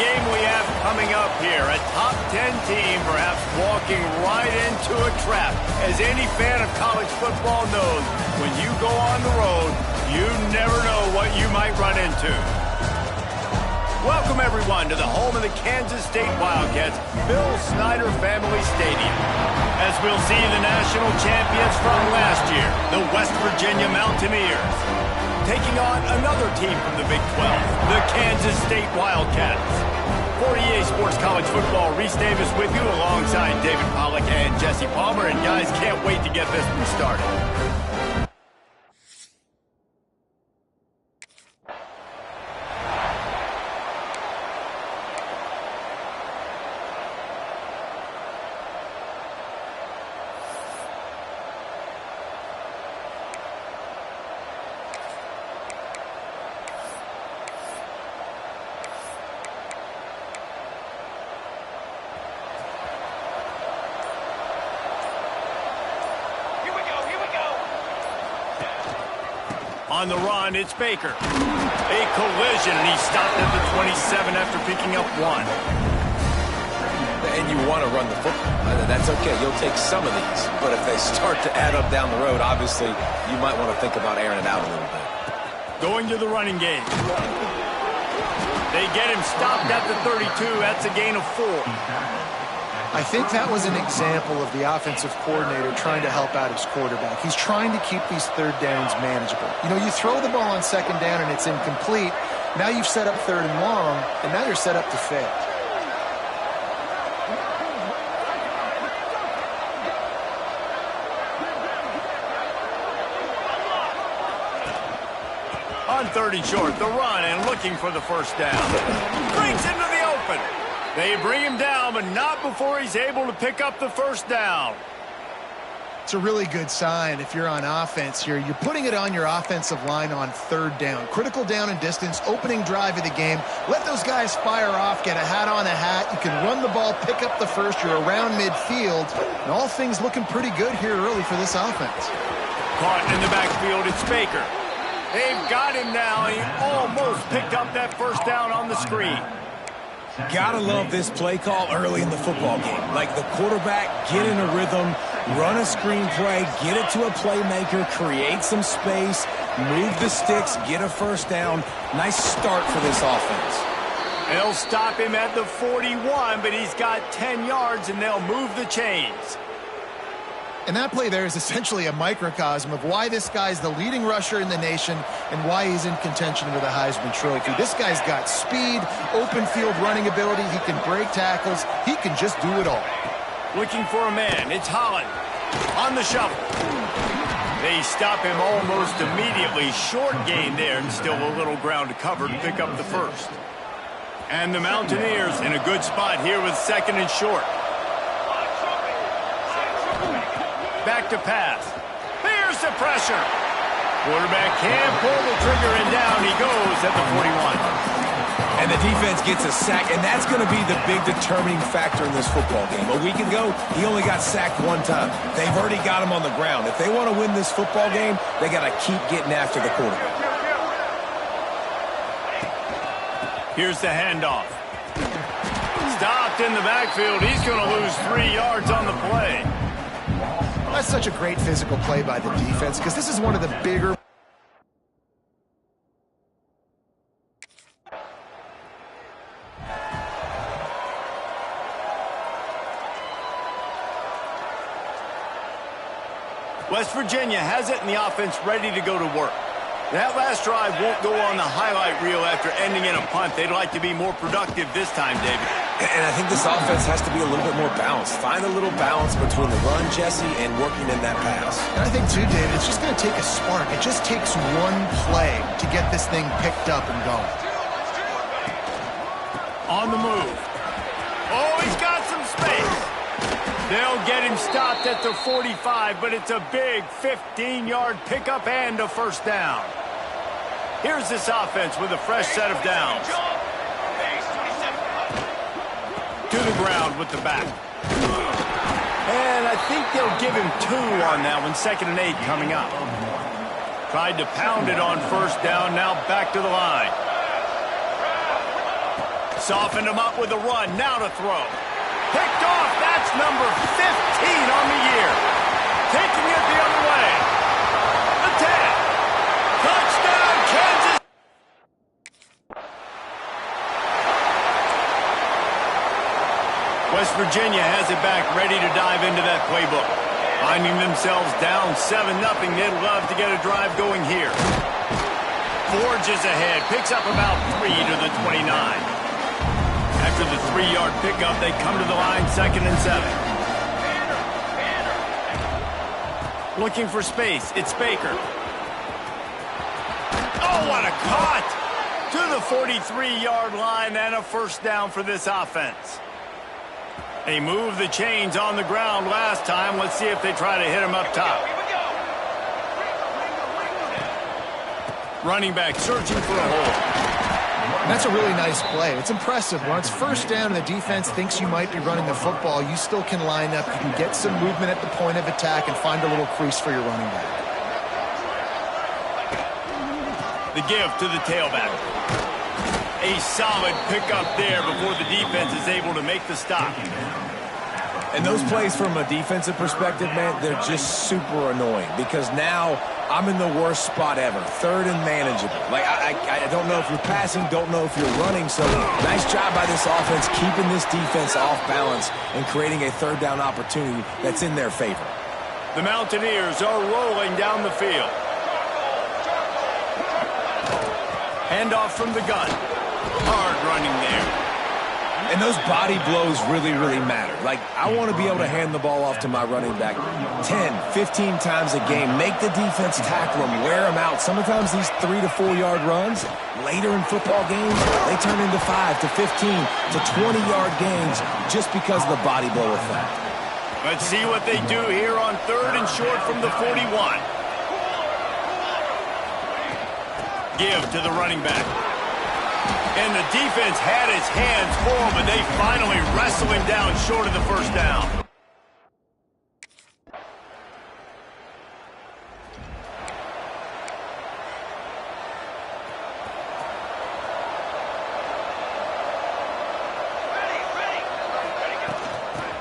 game we have coming up here. A top 10 team perhaps walking right into a trap. As any fan of college football knows, when you go on the road, you never know what you might run into. Welcome, everyone, to the home of the Kansas State Wildcats, Bill Snyder Family Stadium. As we'll see the national champions from last year, the West Virginia Mountaineers, taking on another team from the Big 12, the Kansas State Wildcats. For EA Sports College Football, Reese Davis with you alongside David Pollack and Jesse Palmer. And guys, can't wait to get this one started. On the run, it's Baker. A collision, and he stopped at the 27 after picking up one. And you want to run the football. That's okay. You'll take some of these. But if they start to add up down the road, obviously, you might want to think about airing it out a little bit. Going to the running game. They get him stopped at the 32. That's a gain of 4. I think that was an example of the offensive coordinator trying to help out his quarterback. He's trying to keep these third downs manageable. You know, you throw the ball on second down and it's incomplete. Now you've set up third and long, and now you're set up to fail. On third and short, the run and looking for the first down. Brings into the open. They bring him down, but not before he's able to pick up the first down. It's a really good sign if you're on offense here. You're putting it on your offensive line on third down. Critical down and distance, opening drive of the game. Let those guys fire off, get a hat on a hat. You can run the ball, pick up the first. You're around midfield. And all things looking pretty good here early for this offense. Caught in the backfield, it's Baker. They've got him now. He almost picked up that first down on the screen. Gotta love this play call early in the football game. Like the quarterback, get in a rhythm, run a screen play, get it to a playmaker, create some space, move the sticks, get a first down. Nice start for this offense. They'll stop him at the 41, but he's got 10 yards, and they'll move the chains. And that play there is essentially a microcosm of why this guy's the leading rusher in the nation and why he's in contention with a Heisman Trophy. This guy's got speed, open field running ability. He can break tackles. He can just do it all. Looking for a man. It's Holland on the shuffle. They stop him almost immediately. Short gain there, and still a little ground to cover to pick up the first. And the Mountaineers in a good spot here with second and short. Back to pass. There's the pressure. Quarterback can pull the trigger, and down he goes at the 41. And the defense gets a sack, and that's going to be the big determining factor in this football game. A week ago, he only got sacked one time. They've already got him on the ground. If they want to win this football game, they got to keep getting after the quarterback. Here's the handoff. Stopped in the backfield. He's going to lose 3 yards on the play. That's such a great physical play by the defense because this is one of the bigger. West Virginia has it, and the offense ready to go to work. That last drive won't go on the highlight reel after ending in a punt. They'd like to be more productive this time, David. And I think this offense has to be a little bit more balanced. Find a little balance between the run, Jesse, and working in that pass. And I think, too, David, it's just going to take a spark. It just takes one play to get this thing picked up and going. On the move. Oh, he's got some space. They'll get him stopped at the 45, but it's a big 15-yard pickup and a first down. Here's this offense with a fresh set of downs. To the ground with the back. And I think they'll give him 2 on that one. 2nd and 8 coming up. Tried to pound it on first down, now back to the line. Softened him up with a run. Now to throw. Picked off. That's number 15 on the year. Taking it the other way. The 10. Touchdown, Kansas. West Virginia has it back, ready to dive into that playbook. Finding themselves down 7-0, they'd love to get a drive going here. Forges ahead, picks up about 3 to the 29. After the 3-yard pickup, they come to the line, 2nd and 7. Looking for space, it's Baker. Oh, what a cut! To the 43-yard line and a first down for this offense. They moved the chains on the ground last time. Let's see if they try to hit him up top. Running back searching for a hole. That's a really nice play. It's impressive. When it's first down and the defense thinks you might be running the football, you still can line up. You can get some movement at the point of attack and find a little crease for your running back. The give to the tailback. A solid pickup there before the defense is able to make the stop. And those plays from a defensive perspective, man, they're just super annoying because now I'm in the worst spot ever. 3rd and manageable. Like, I don't know if you're passing, don't know if you're running. So nice job by this offense keeping this defense off balance and creating a 3rd down opportunity that's in their favor. The Mountaineers are rolling down the field. Handoff from the gun. Hard running there. And those body blows really, really matter. Like, I want to be able to hand the ball off to my running back 10, 15 times a game. Make the defense tackle them, wear them out. Sometimes these 3 to 4 yard runs, later in football games, they turn into 5 to 15 to 20-yard gains just because of the body blow effect. Let's see what they do here on 3rd and short from the 41. Give to the running back. And the defense had his hands full, but they finally wrestle him down short of the first down.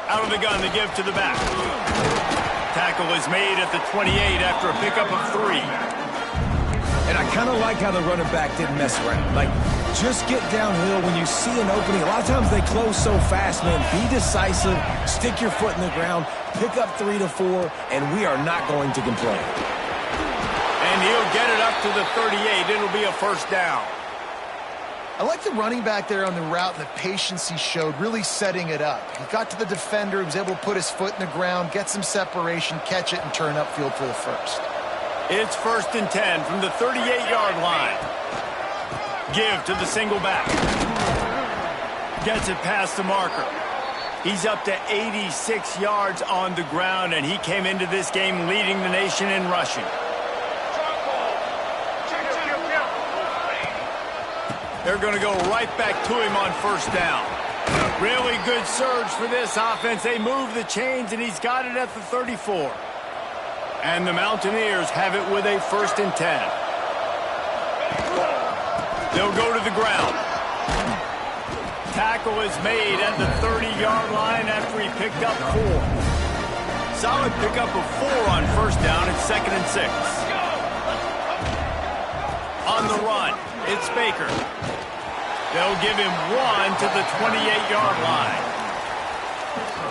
Out of the gun, the give to the back. Tackle is made at the 28 after a pickup of 3. And I kind of like how the running back didn't mess around. Like, just get downhill when you see an opening. A lot of times they close so fast, man. Be decisive, stick your foot in the ground, pick up 3 to 4, and we are not going to complain. And he'll get it up to the 38. It'll be a first down. I like the running back there on the route and the patience he showed, really setting it up. He got to the defender, he was able to put his foot in the ground, get some separation, catch it, and turn upfield for the first. It's 1st and 10 from the 38-yard line. Give to the single back. Gets it past the marker. He's up to 86 yards on the ground, and he came into this game leading the nation in rushing. They're going to go right back to him on first down. Really good surge for this offense. They move the chains, and he's got it at the 34. And the Mountaineers have it with a 1st and 10. They'll go to the ground. Tackle is made at the 30-yard line after he picked up 4. Solid pickup of 4 on first down. It's 2nd and 6. On the run, it's Baker. They'll give him 1 to the 28-yard line.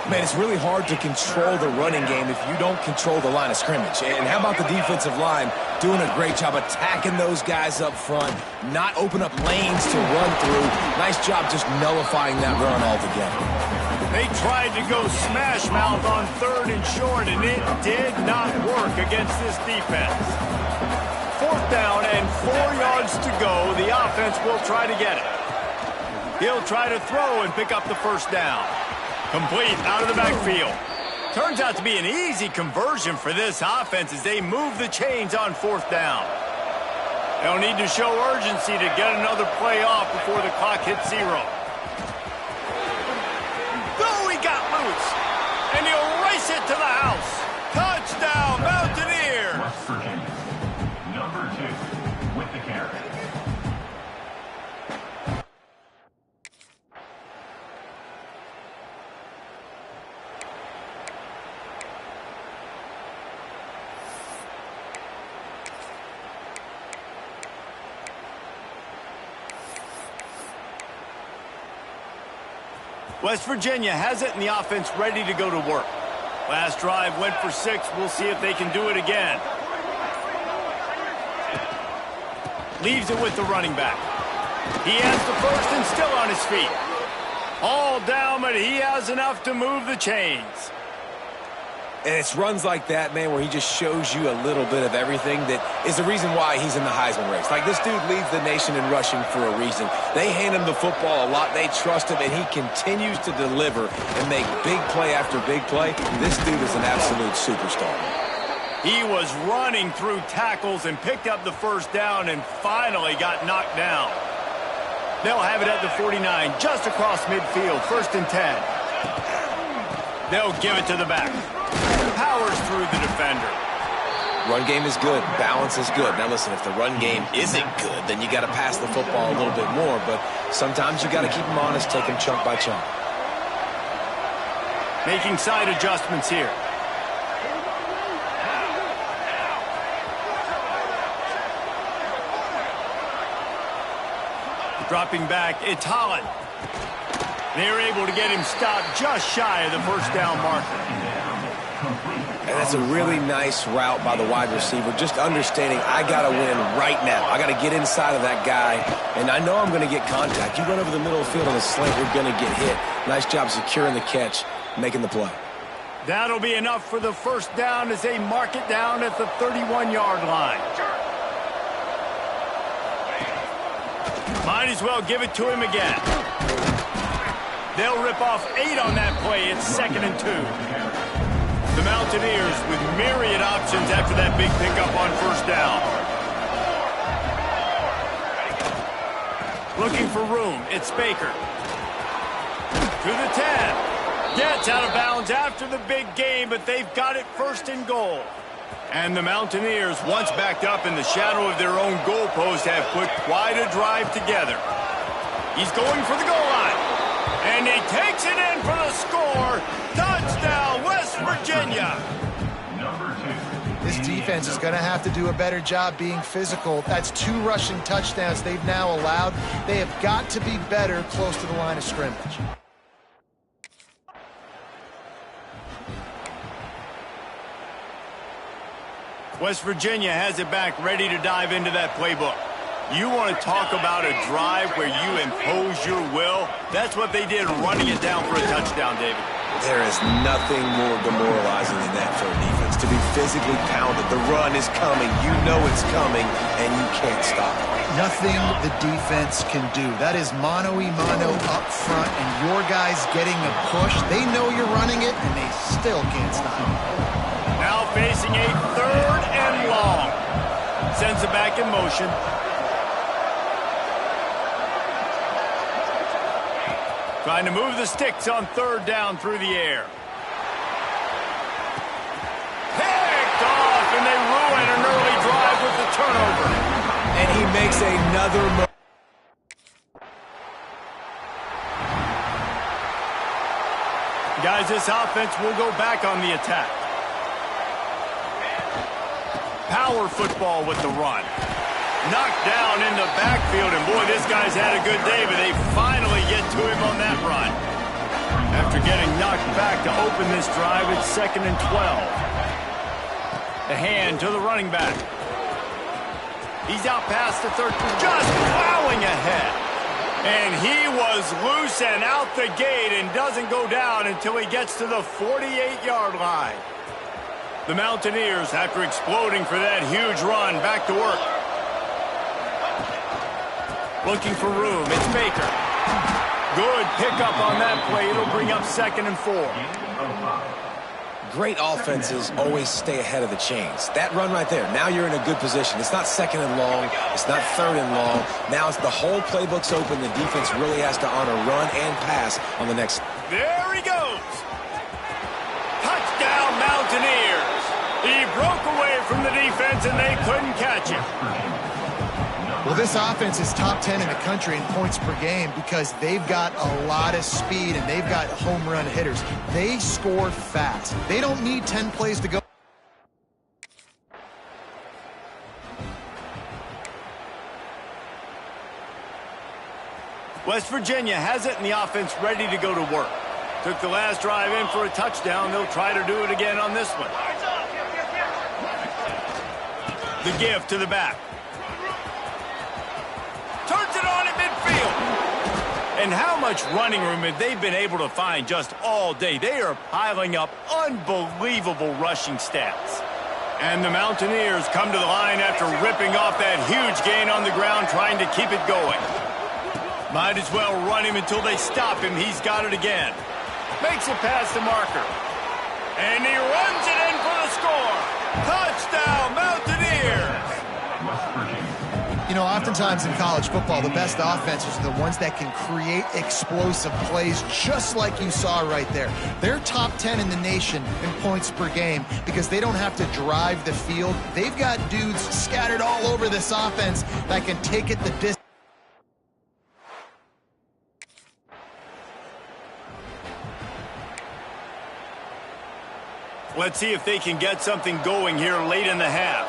Man, it's really hard to control the running game if you don't control the line of scrimmage. And how about the defensive line doing a great job attacking those guys up front, not open up lanes to run through. Nice job just nullifying that run altogether. They tried to go smash mouth on 3rd and short, and it did not work against this defense. 4th down and 4 yards to go. The offense will try to get it. He'll try to throw and pick up the first down. Complete out of the backfield. Turns out to be an easy conversion for this offense as they move the chains on 4th down. They'll need to show urgency to get another play off before the clock hits 0. Oh, he got loose. And he'll race it to the house. Touchdown, Mountaineers! West Virginia, number 2, with the carry. West Virginia has it and the offense ready to go to work. Last drive went for 6. We'll see if they can do it again. Leaves it with the running back. He has the first and still on his feet. All down, but he has enough to move the chains. And it's runs like that, man, where he just shows you a little bit of everything that is the reason why he's in the Heisman race. Like, this dude leads the nation in rushing for a reason. They hand him the football a lot. They trust him, and he continues to deliver and make big play after big play. This dude is an absolute superstar. He was running through tackles and picked up the first down and finally got knocked down. They'll have it at the 49, just across midfield, 1st and 10. They'll give it to the back. Powers through the defender. Run game is good. Balance is good. Now, listen, if the run game isn't good, then you got to pass the football a little bit more. But sometimes you got to keep them honest, take them chunk by chunk. Making side adjustments here. Dropping back, it's Holland. They're able to get him stopped just shy of the first down marker. And that's a really nice route by the wide receiver, just understanding I got to win right now. I got to get inside of that guy, and I know I'm going to get contact. You run over the middle of the field on a slant, you're going to get hit. Nice job securing the catch, making the play. That'll be enough for the first down as they mark it down at the 31-yard line. Might as well give it to him again. They'll rip off 8 on that play. It's 2nd and 2. The Mountaineers with myriad options after that big pickup on first down. Looking for room. It's Baker. To the 10. Gets out of bounds after the big game, but they've got it 1st and goal. And the Mountaineers, once backed up in the shadow of their own goalpost, have put quite a drive together. He's going for the goal line. And he takes it in for the score. Touchdown, West Virginia. This defense is going to have to do a better job being physical. That's 2 rushing touchdowns they've now allowed. They have got to be better close to the line of scrimmage. West Virginia has it back, ready to dive into that playbook. You want to talk about a drive where you impose your will? That's what they did, running it down for a touchdown, David. There is nothing more demoralizing than that for a defense. To be physically pounded, the run is coming, you know it's coming, and you can't stop it. Nothing the defense can do. That is mano-a-mano up front, and your guys getting a push. They know you're running it, and they still can't stop it. Now facing a 3rd and long. Sends it back in motion. Trying to move the sticks on 3rd down through the air. Picked off, and they ruin an early drive with the turnover. And he makes another move. Guys, this offense will go back on the attack. Power football with the run. Knocked down in the backfield, and boy, this guy's had a good day, but they finally get to him on that run. After getting knocked back to open this drive, it's 2nd and 12. The hand to the running back. He's out past the 13, just plowing ahead. And he was loose and out the gate and doesn't go down until he gets to the 48-yard line. The Mountaineers, after exploding for that huge run, back to work. Looking for room. It's Baker. Good pickup on that play. It'll bring up 2nd and 4. Great offenses always stay ahead of the chains. That run right there, now you're in a good position. It's not 2nd and long. It's not 3rd and long. Now it's the whole playbook's open. The defense really has to honor run and pass on the next. There he goes. Touchdown, Mountaineers. He broke away from the defense, and they couldn't catch him. Well, this offense is top 10 in the country in points per game because they've got a lot of speed and they've got home run hitters. They score fast. They don't need 10 plays to go. West Virginia has it, and the offense ready to go to work. Took the last drive in for a touchdown. They'll try to do it again on this one. The give to the back. Turns it on at midfield. And how much running room have they been able to find just all day? They are piling up unbelievable rushing stats. And the Mountaineers come to the line after ripping off that huge gain on the ground, trying to keep it going. Might as well run him until they stop him. He's got it again. Makes it past the marker. And he runs it in for the score. Touchdown, Mountaineers! You know, oftentimes in college football, the best offenses are the ones that can create explosive plays, just like you saw right there. They're top 10 in the nation in points per game because they don't have to drive the field. They've got dudes scattered all over this offense that can take it the distance. Let's see if they can get something going here late in the half.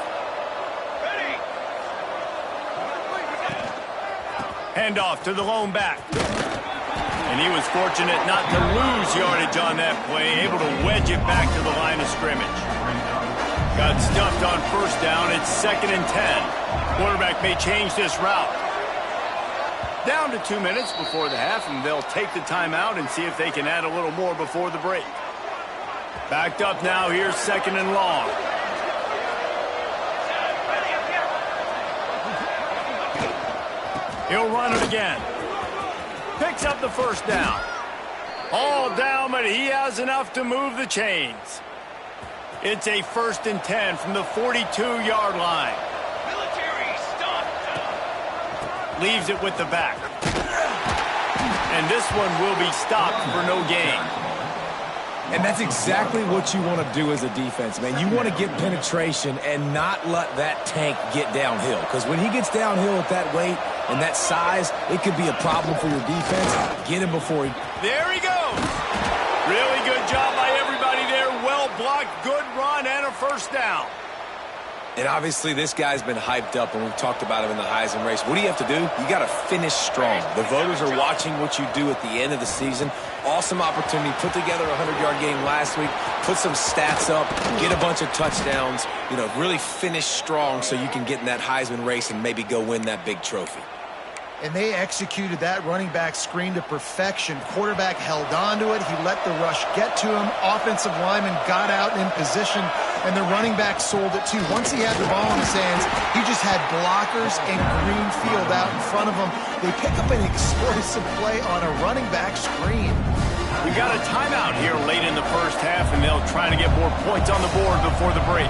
Handoff to the lone back. And he was fortunate not to lose yardage on that play, able to wedge it back to the line of scrimmage. Got stuffed on first down. It's 2nd and 10. Quarterback may change this route. Down to 2 minutes before the half, and they'll take the timeout and see if they can add a little more before the break. Backed up now, here's 2nd and long. He'll run it again. Picks up the first down. All down, but he has enough to move the chains. It's a 1st and 10 from the 42-yard line. Leaves it with the back. And this one will be stopped for no gain. And that's exactly what you want to do as a defense, man. You want to get penetration and not let that tank get downhill. Because when he gets downhill at that weight and that size, it could be a problem for your defense. Get him before he... There he goes. Really good job by everybody there. Well blocked, good run, and a first down. And obviously this guy's been hyped up, and we've talked about him in the Heisman race. What do you have to do? You got to finish strong. The voters are watching what you do at the end of the season. Awesome opportunity. Put together a 100-yard game last week. Put some stats up. Get a bunch of touchdowns. You know, really finish strong so you can get in that Heisman race and maybe go win that big trophy. And they executed that running back screen to perfection. Quarterback held on to it. He let the rush get to him. Offensive lineman got out in position, and the running back sold it too. Once he had the ball in his hands, he just had blockers and green field out in front of him. They pick up an explosive play on a running back screen. We got a timeout here late in the first half, and they'll try to get more points on the board before the break.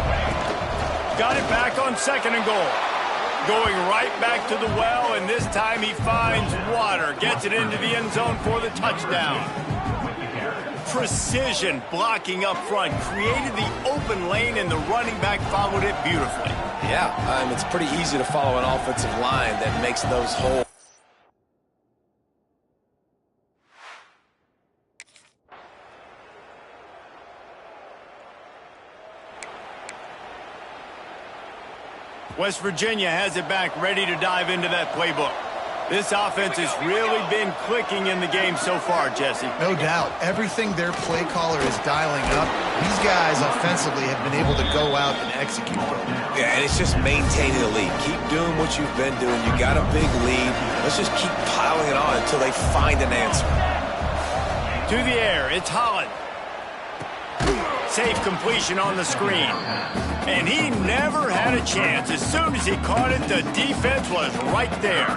Got it back on 2nd and goal. Going right back to the well, and this time he finds water. Gets it into the end zone for the touchdown. Precision blocking up front. Created the open lane, and the running back followed it beautifully. Yeah, it's pretty easy to follow an offensive line that makes those holes. West Virginia has it back, ready to dive into that playbook. This offense has really been clicking in the game so far, Jesse. No doubt. Everything their play caller is dialing up, these guys offensively have been able to go out and execute. Yeah, and it's just maintaining the lead. Keep doing what you've been doing. You got a big lead. Let's just keep piling it on until they find an answer. To the air, it's Holland. Safe completion on the screen. And he never had a chance. As soon as he caught it, the defense was right there.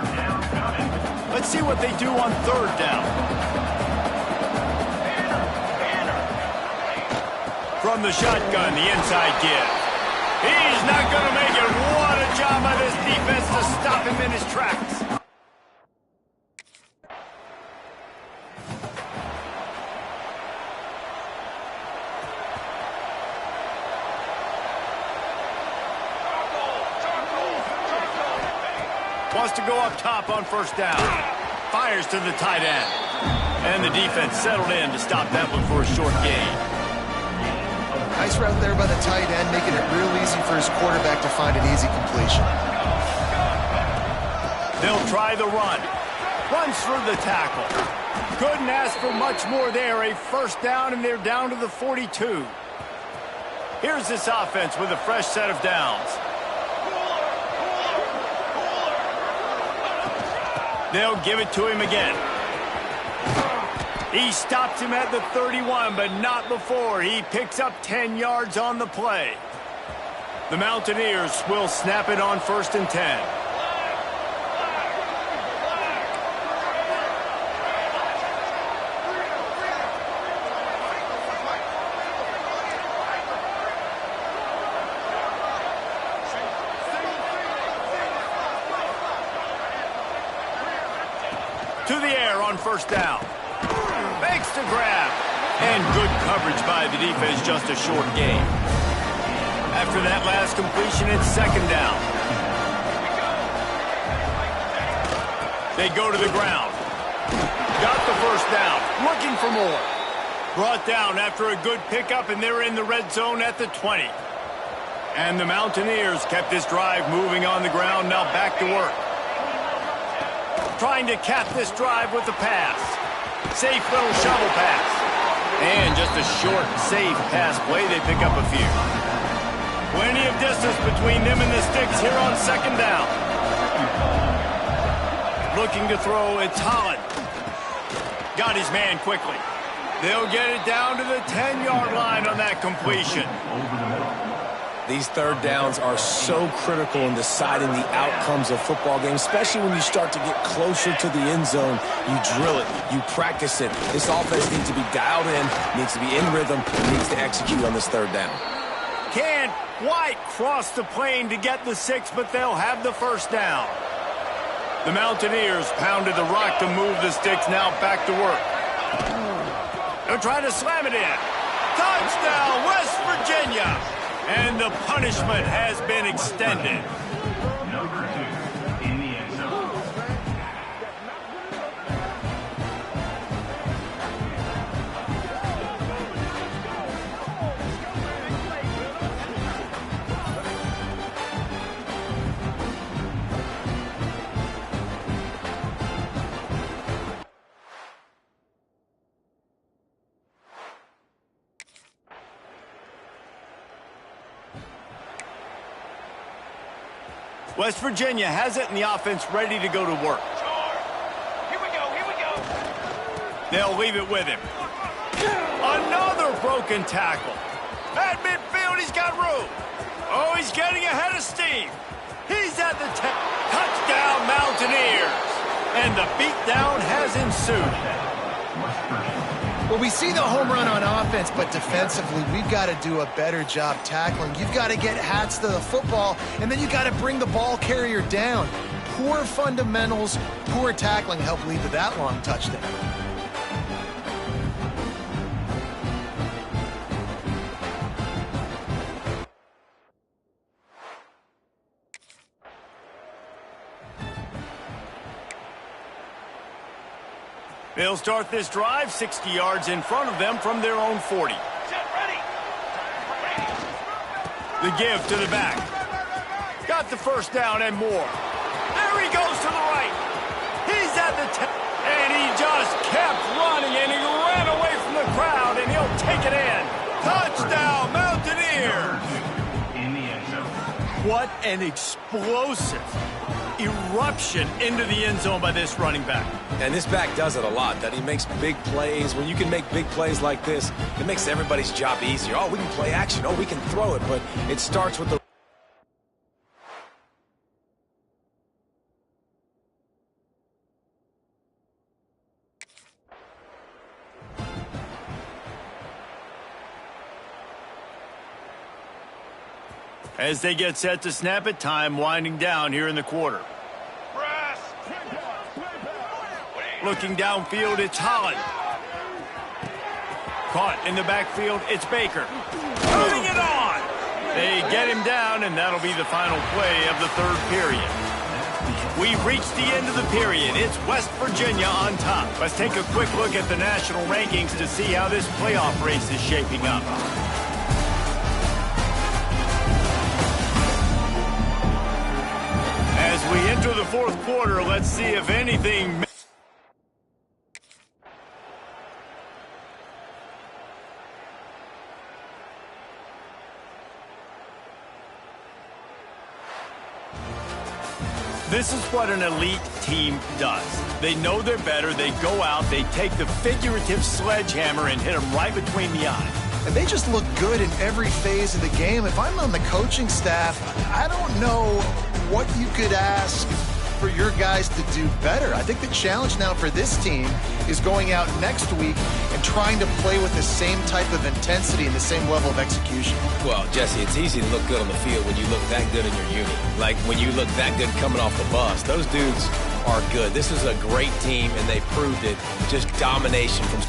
Let's see what they do on 3rd down. From the shotgun, the inside give. He's not going to make it. What a job by this defense to stop him in his tracks. Wants to go up top on 1st down. Fires to the tight end. And the defense settled in to stop that one for a short gain. Nice route there by the tight end, making it real easy for his quarterback to find an easy completion. They'll try the run. Runs through the tackle. Couldn't ask for much more there. A first down, and they're down to the 42. Here's this offense with a fresh set of downs. They'll give it to him again. He stops him at the 31, but not before. He picks up 10 yards on the play. The Mountaineers will snap it on 1st and 10. To the air on 1st down. Makes the grab. And good coverage by the defense, just a short gain. After that last completion, it's 2nd down. They go to the ground. Got the 1st down. Looking for more. Brought down after a good pickup, and they're in the red zone at the 20. And the Mountaineers kept this drive moving on the ground. Now back to work. Trying to cap this drive with the pass. Safe little shovel pass. And just a short, safe pass play. They pick up a few. Plenty of distance between them and the sticks here on 2nd down. Looking to throw, it's Holland. Got his man quickly. They'll get it down to the 10-yard line on that completion. These 3rd downs are so critical in deciding the outcomes of football games, especially when you start to get closer to the end zone. You drill it, you practice it. This offense needs to be dialed in, needs to be in rhythm, and needs to execute on this 3rd down. Can't quite cross the plane to get the 6, but they'll have the 1st down. The Mountaineers pounded the rock to move the sticks, now back to work. They're trying to slam it in. Touchdown, West Virginia! And the punishment has been extended. Number 2 in the end zone. West Virginia has it, and the offense ready to go to work. Here we go. They'll leave it with him. Another broken tackle. At midfield, he's got room. Oh, he's getting ahead of steam. He's at the touchdown, Mountaineers. And the beatdown has ensued. Well, we see the home run on offense, but defensively, we've got to do a better job tackling. You've got to get hats to the football, and then you've got to bring the ball carrier down. Poor fundamentals, poor tackling helped lead to that long touchdown. They'll start this drive 60 yards in front of them from their own 40. The give to the back. Got the 1st down and more. There he goes to the right. He's at the 10. And he just kept running, and he ran away from the crowd, and he'll take it in. Touchdown, Mountaineers! In the end zone. What an explosive eruption into the end zone by this running back. And this back does it a lot, that he makes big plays. When you can make big plays like this, it makes everybody's job easier. Oh, we can play action. Oh, we can throw it. But it starts with the... As they get set to snap it, time winding down here in the quarter. Looking downfield, it's Holland. Caught in the backfield, it's Baker. Putting it on! They get him down, and that'll be the final play of the 3rd period. We've reached the end of the period. It's West Virginia on top. Let's take a quick look at the national rankings to see how this playoff race is shaping up. As we enter the 4th quarter, let's see if anything... This is what an elite team does. They know they're better. They go out, they take the figurative sledgehammer and hit them right between the eyes. And they just look good in every phase of the game. If I'm on the coaching staff, I don't know what you could ask for your guys to do better. I think the challenge now for this team is going out next week and trying to play with the same type of intensity and the same level of execution. Well, Jesse, it's easy to look good on the field when you look that good in your unit. Like when you look that good coming off the bus. Those dudes are good. This is a great team, and they proved it. Just domination from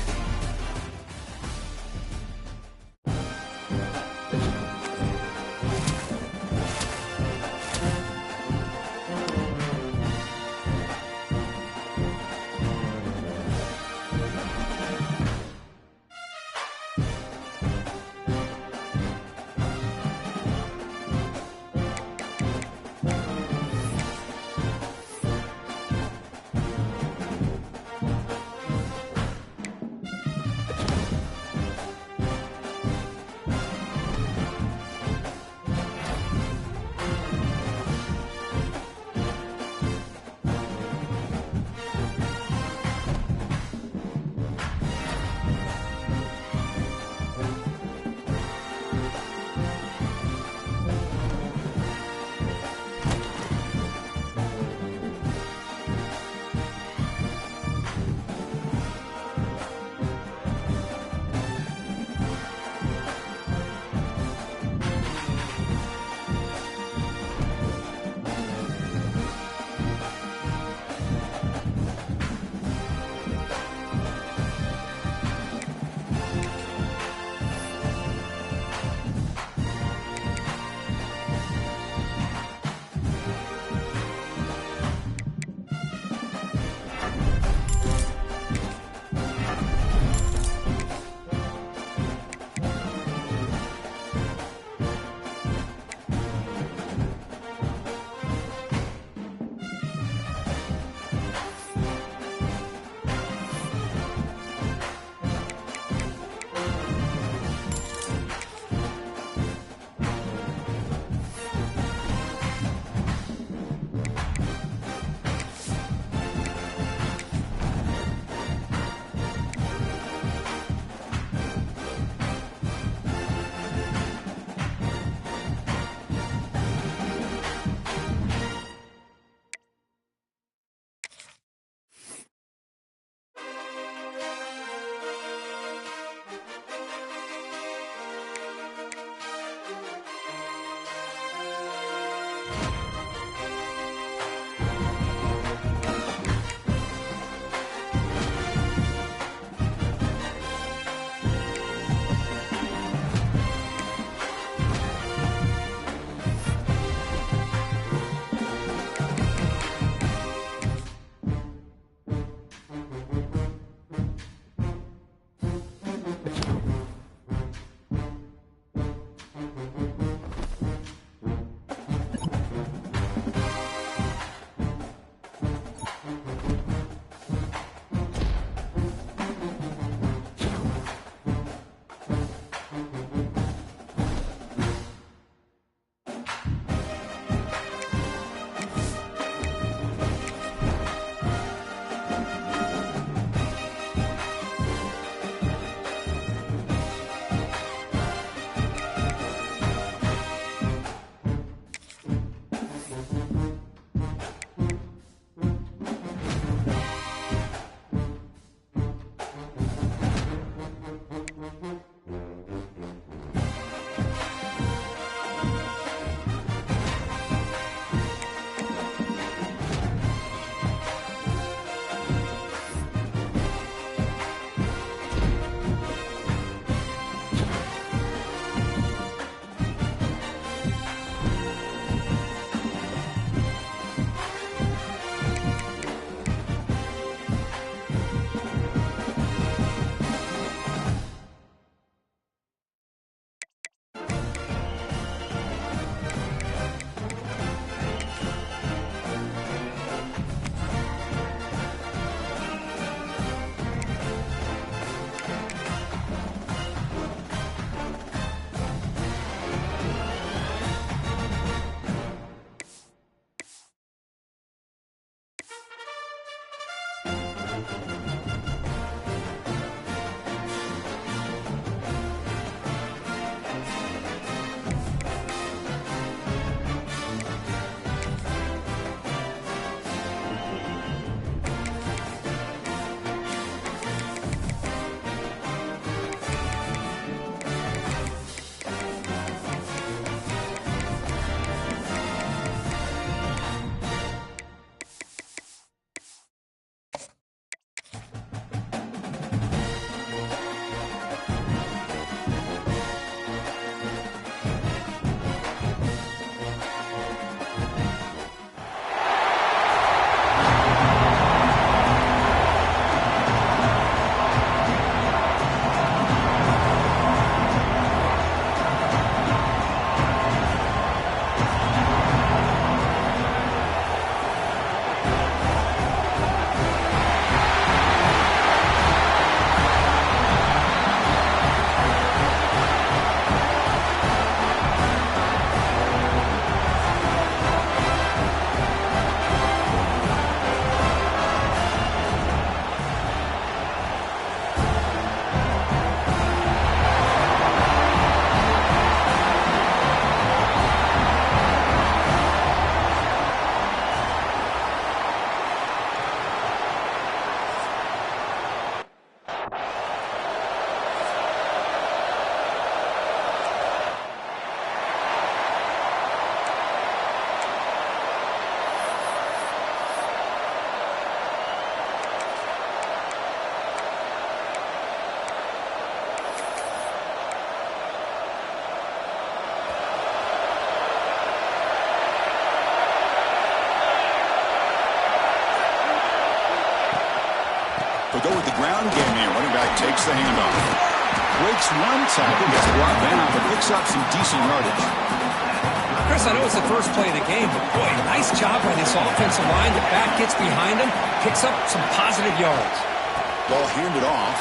Fakes the handoff. Breaks one tackle, gets brought down, but picks up some decent yardage. Chris, I know it's the first play of the game, but boy, nice job by this offensive line. The back gets behind him, picks up some positive yards. Ball handed off.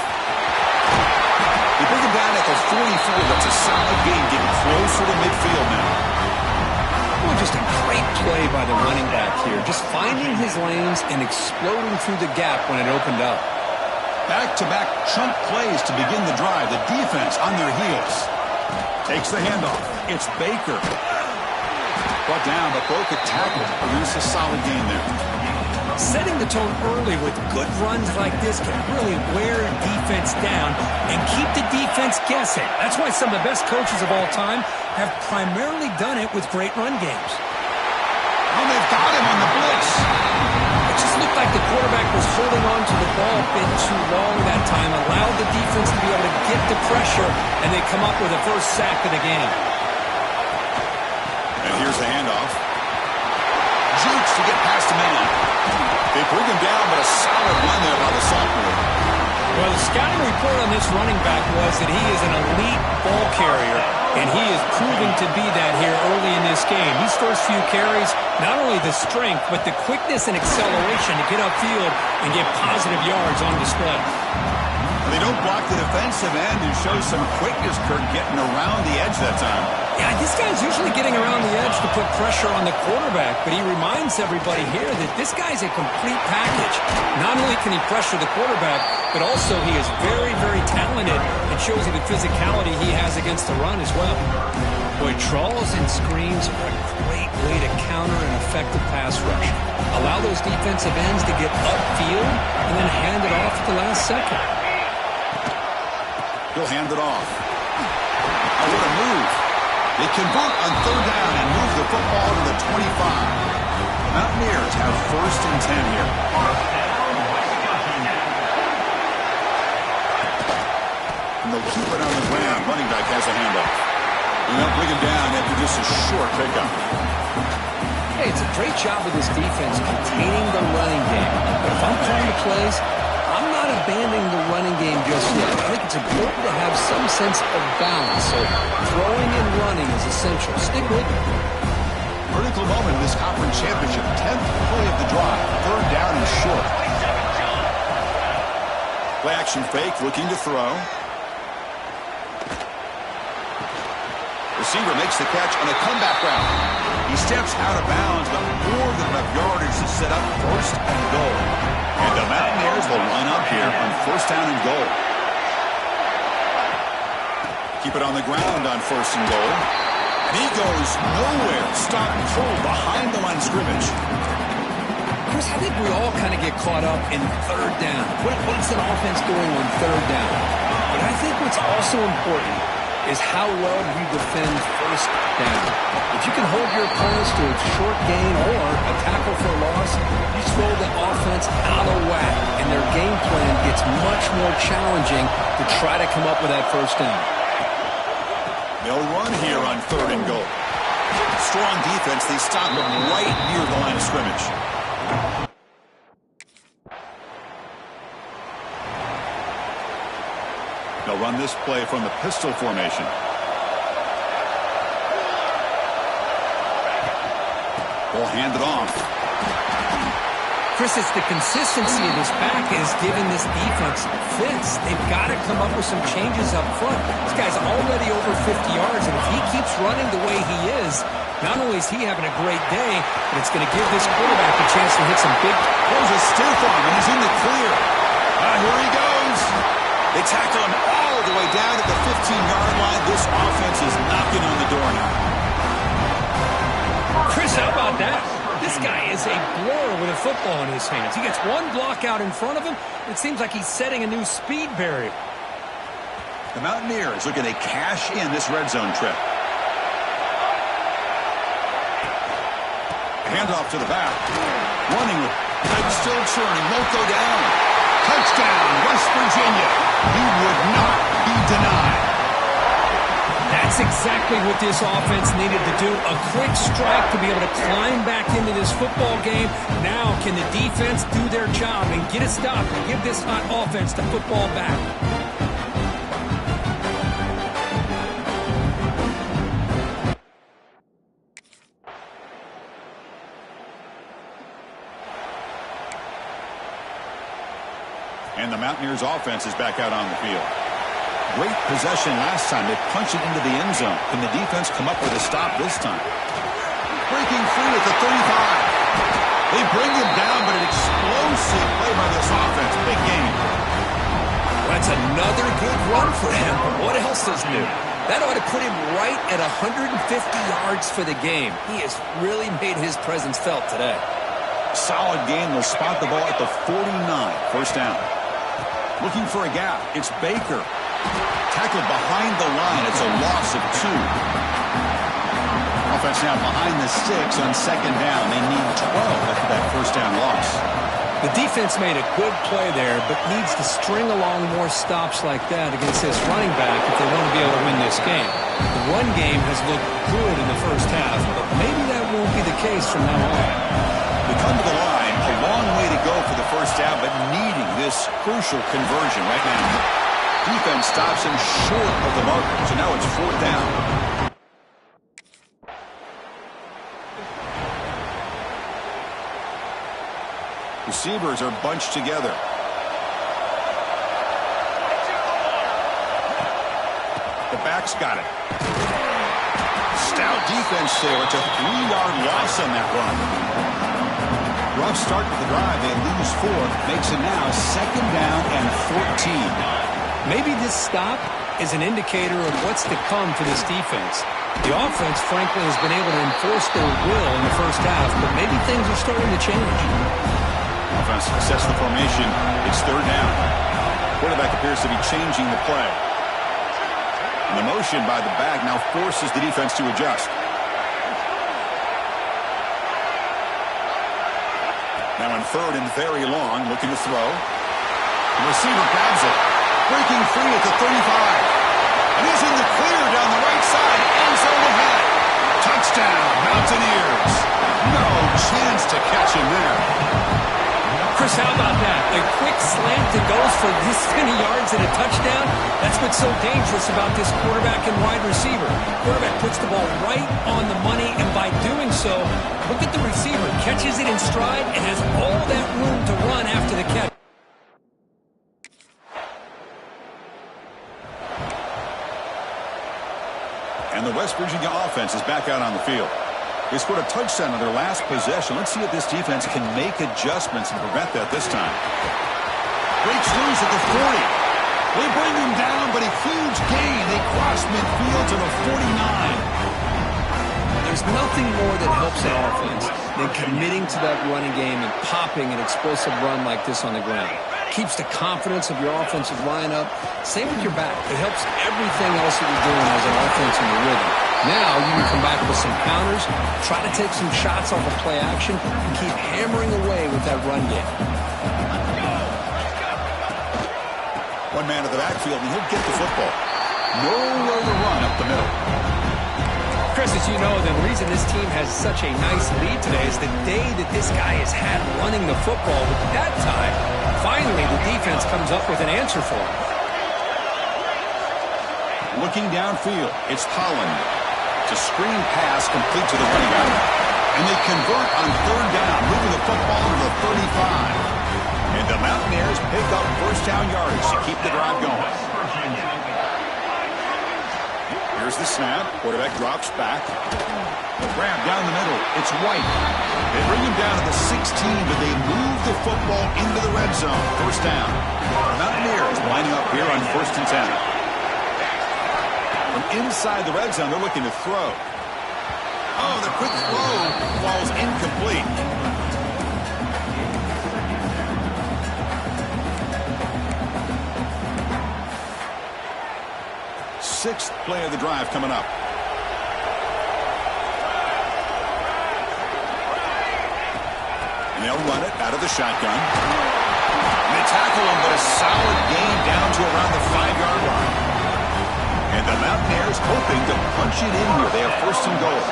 They bring him down at the 44. That's a solid gain, getting closer to midfield now. Oh, just a great play by the running back here. Just finding his lanes and exploding through the gap when it opened up. Back-to-back chunk plays to begin the drive. The defense on their heels. Takes the handoff. It's Baker. Brought down, but broke a tackle. Produce a solid gain there. Setting the tone early with good runs like this can really wear defense down and keep the defense guessing. That's why some of the best coaches of all time have primarily done it with great run games. Oh, they've got him on the blitz. It just looked like the quarterback was holding on to the ball a bit too long that time, allowed the defense to be able to get the pressure, and they come up with a first sack of the game. And here's the handoff. Jukes to get past the man. They bring him down, but a solid run there by the sophomore. Well, the scouting report on this running back was that he is an elite ball carrier, and he is proving to be that here early in this game. These first few carries, not only the strength, but the quickness and acceleration to get upfield and get positive yards on display. They don't block the defensive end and show some quickness, Kirk, getting around the edge that time. Yeah, this guy's usually getting around the edge to put pressure on the quarterback, but he reminds everybody here that this guy's a complete package. Not only can he pressure the quarterback, but also he is very, very talented and shows you the physicality he has against the run as well. Boy, trawls and screens are a great way to counter an effective pass rush. Allow those defensive ends to get upfield and then hand it off at the last second. He'll hand it off. Oh, what a move. They convert on third down and move the football to the 25. Mountaineers have 1st and 10 here. And they'll keep it on the ground. Running back has a handoff. And they'll bring him down after just a short pickup. Hey, it's a great job of this defense containing the running game. But if I'm calling the plays, I'm not abandoning the running game just yet. I think it's important to have some sense of balance. So throwing and running is essential. Stick with it. Critical moment in this conference championship. 10th play of the drive. Third down and short. Play action fake, looking to throw. Receiver makes the catch on a comeback route. He steps out of bounds, but more than enough yardage to set up 1st and goal. And the Mountaineers will line up here on 1st down and goal. Keep it on the ground on 1st and goal. And he goes nowhere. Stop and pull behind the line of scrimmage. Chris, I think we all kind of get caught up in third down. What's an offense doing on third down? But I think what's also important is how well you defend 1st down. If you can hold your opponents to a short gain or a tackle for a loss, you throw the offense out of whack, and their game plan gets much more challenging to try to come up with that 1st down. They'll run here on 3rd and goal. Strong defense. They stop them right near the line of scrimmage. They'll run this play from the pistol formation. Ball handed off. Chris, it's the consistency of this back is giving this defense fits. They've got to come up with some changes up front. This guy's already over 50 yards, and if he keeps running the way he is, not only is he having a great day, but it's going to give this quarterback a chance to hit some big. There's a stiff arm, and he's in the clear. Here he goes. They tackle him all the way down to the 15-yard line. This offense is knocking on the door now. Chris, how about that? This guy is a blur with a football in his hands. He gets one block out in front of him. It seems like he's setting a new speed barrier. The Mountaineers looking to cash in this red zone trip. Handoff to the back. Running with legs still churning. Won't go down. Touchdown, West Virginia. He would not be denied. That's exactly what this offense needed to do. A quick strike to be able to climb back into this football game. Now can the defense do their job and get a stop and give this hot offense the football back? And the Mountaineers offense is back out on the field. Great possession last time. They punched it into the end zone. Can the defense come up with a stop this time? Breaking free at the 35. They bring him down, but an explosive play by this offense. Big game. That's another good run for him. What else is new? That ought to put him right at 150 yards for the game. He has really made his presence felt today. Solid game. They'll spot the ball at the 49. First down. Looking for a gap. It's Baker. Tackled behind the line. It's a loss of 2. Offense now behind the 6 on second down. They need 12 after that first down loss. The defense made a good play there, but needs to string along more stops like that against this running back if they want to be able to win this game. The run game has looked good in the first half, but maybe that won't be the case from now on. We come to the line, a long way to go for the first down, but needing this crucial conversion right now. Defense stops him short of the marker, so now it's fourth down. Receivers are bunched together. The back's got it. Stout defense there. It's a 3-yard loss on that run. Rough start to the drive. They lose 4. Makes it now second down and 14. Maybe this stop is an indicator of what's to come for this defense. The offense, frankly, has been able to enforce their will in the first half, but maybe things are starting to change. Offense sets the formation. It's third down. Quarterback appears to be changing the play. And the motion by the back now forces the defense to adjust. Now in third and very long, looking to throw. The receiver grabs it. Breaking free at the 35. And he's in the clear down the right side. End zone ahead. Touchdown, Mountaineers. No chance to catch him there. Chris, how about that? A quick slant that goes for this many yards and a touchdown. That's what's so dangerous about this quarterback and wide receiver. Quarterback puts the ball right on the money, and by doing so, look at the receiver. Catches it in stride and has all that room to run after the catch. And the West Virginia offense is back out on the field. They scored a touchdown on their last possession. Let's see if this defense can make adjustments and prevent that this time. Breaks loose at the 40. They bring him down, but a huge gain. They cross midfield to the 49. There's nothing more that helps an offense than committing to that running game and popping an explosive run like this on the ground. Keeps the confidence of your offensive lineup. Same with your back. It helps everything else that you're doing as an offense in the rhythm. Now you can come back with some counters, try to take some shots off of play action, and keep hammering away with that run game. One man at the backfield, and he'll get the football. Nowhere to run up the middle. Chris, as you know, the reason this team has such a nice lead today is the day that this guy has had running the football. But that time, finally the defense comes up with an answer for him. Looking downfield, it's Holland. It's a screen pass complete to the running back. And they convert on third down, moving the football to the 35. And the Mountaineers pick up first down yardage to keep the drive going. Here's the snap. Quarterback drops back. Grab down the middle. It's White. They bring him down to the 16, but they move the football into the red zone. First down. The Mountaineers lining up here on 1st and 10. From inside the red zone, they're looking to throw. Oh, the quick throw falls incomplete. Sixth play of the drive coming up. And they'll run it out of the shotgun. And they tackle him, but a solid gain down to around the 5-yard line. And the Mountaineers hoping to punch it in here. They have 1st and goal.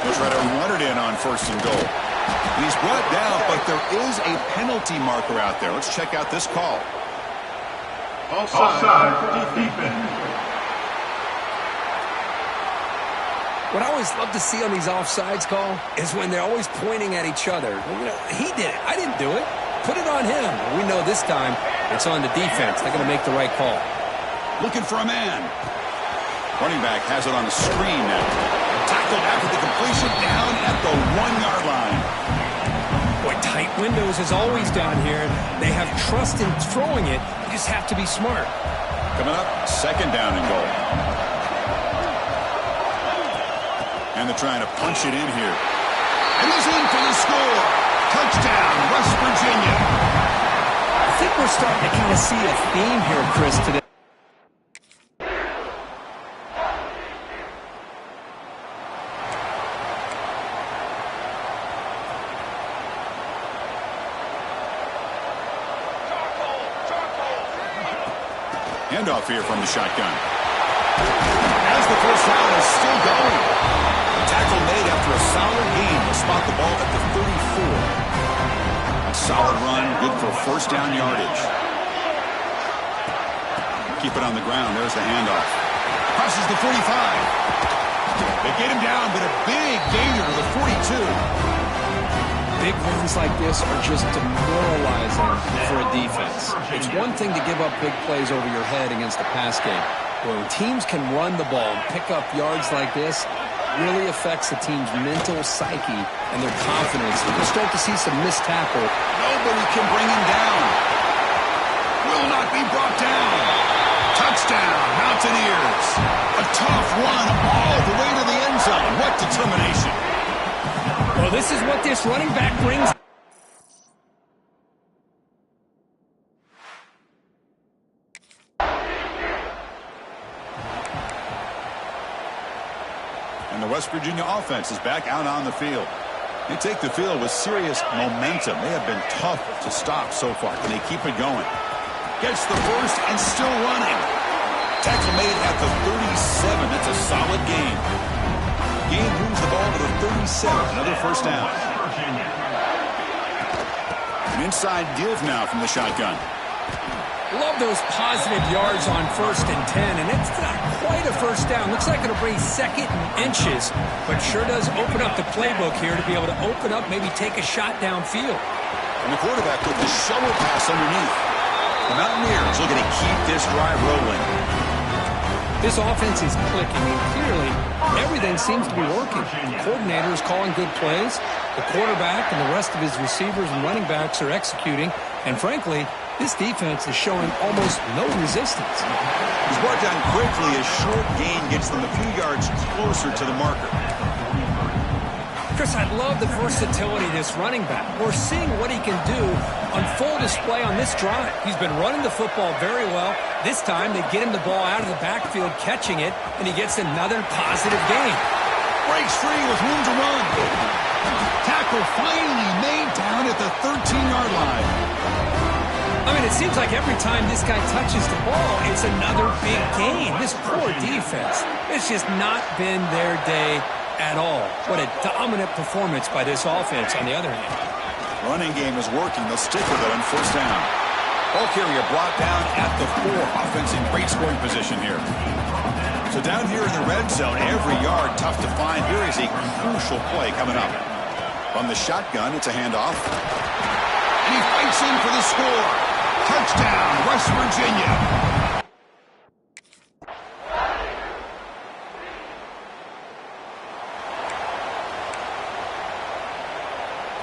They'll try to run it in on 1st and goal. He's brought down, but there is a penalty marker out there. Let's check out this call. Offside, defense. What I always love to see on these offsides call is when they're always pointing at each other. Well, he did it. I didn't do it. put it on him. We know this time it's on the defense. They're going to make the right call. Looking for a man. Running back has it on the screen now. Tackled after the completion down at the 1-yard line. Boy, tight windows is always down here. They have trust in throwing it. You just have to be smart. Coming up, 2nd down and goal. And they're trying to punch it in here. And he's in for the score. Touchdown, West Virginia. I think we're starting to kind of see a theme here, Chris, today. Handoff here from the shotgun. As the first round is still going. A tackle made after a solid gain will spot the ball at the 34. A solid run, good for 1st down yardage. Keep it on the ground. There's the handoff. Crosses the 45. They get him down, but a big gainer to the 42. Big runs like this are just demoralizing for a defense. It's one thing to give up big plays over your head against the pass game. But when teams can run the ball and pick up yards like this, it really affects the team's mental psyche and their confidence. You'll start to see some missed tackle. Nobody can bring him down. Will not be brought down. Touchdown, Mountaineers. A tough run all the way to the end zone. What determination. Well, this is what this running back brings. And the West Virginia offense is back out on the field. They take the field with serious momentum. They have been tough to stop so far. Can they keep it going? Gets the first and still running. Tackle made at the 37. That's a solid gain. Gain moves the ball to the 37. Another 1st down. An inside give now from the shotgun. Love those positive yards on 1st and 10, and it's not quite a 1st down. Looks like it'll bring 2nd and inches, but sure does open up the playbook here to be able to open up, maybe take a shot downfield. And the quarterback with the shovel pass underneath. The Mountaineers looking to keep this drive rolling. This offense is clicking, and clearly everything seems to be working. The coordinator is calling good plays. The quarterback and the rest of his receivers and running backs are executing. And frankly, this defense is showing almost no resistance. He's brought down quickly. A short gain gets them a few yards closer to the marker. Chris, I love the versatility of this running back. We're seeing what he can do on full display on this drive. He's been running the football very well. This time, they get him the ball out of the backfield, catching it, and he gets another positive gain. Breaks free with room to run. Tackle finally made down at the 13-yard line. I mean, it seems like every time this guy touches the ball, it's another big gain. This poor defense, it's just not been their day at all. What a dominant performance by this offense on the other hand. Running game is working. They'll stick with it on 1st down. Ball carrier brought down at the 4. Offense in great scoring position here. So down here in the red zone, every yard tough to find. Here is a crucial play coming up. From the shotgun, it's a handoff. And he fights in for the score. Touchdown, West Virginia.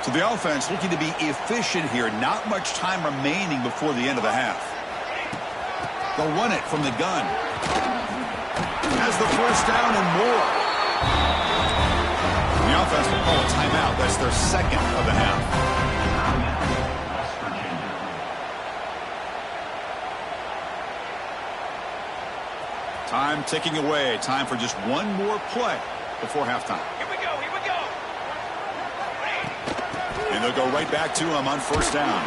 So the offense looking to be efficient here. Not much time remaining before the end of the half. They'll run it from the gun. Has the 1st down and more. The offense will call a timeout. That's their 2nd of the half. Time ticking away. Time for just one more play before halftime. Here we go, here we go. And they'll go right back to him on 1st down.